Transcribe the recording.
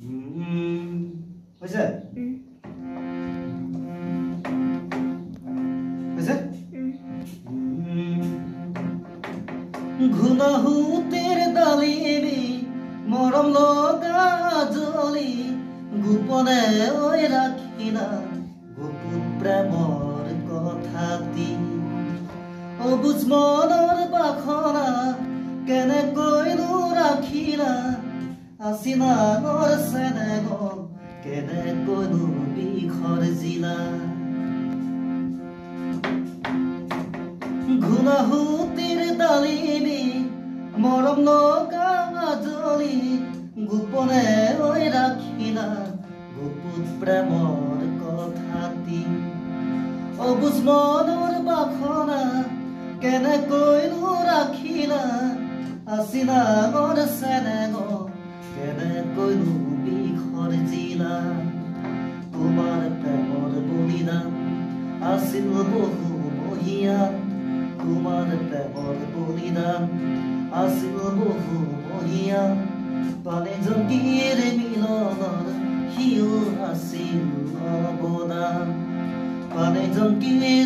হৈছে হৈছে ঘুনাহুতেৰ দালিবি মৰম লগা জলি গোপনে ওই ৰাখিলা গোপন প্ৰেমৰ কথাতি অবুজ মনৰ বাখনা কেনেকৈনো ৰাখিলা আচিনাঙৰ চেনেহ কেনেকৈনো বিখৰজিলা ঘুনাহুতিৰ দালিবি মৰম লগা জলি গোপনে ঐ ৰাখিলা গোপন প্ৰেমৰ কথাতি অবুজ মনৰ বাখনা কেনেকৈনো ৰাখিলা আচিনাঙৰ চেনেহ কেনেকৈনো বিখৰজিলা তোমাৰ প্ৰেমৰ বলিদান আছিল বহু মহিয়ান তোমাৰ প্ৰেমৰ বলিদান আছিল বহু মহিয়ান পানে জংকীৰ মিলনৰ সিও আছিল অৱদান পানে জংকীৰ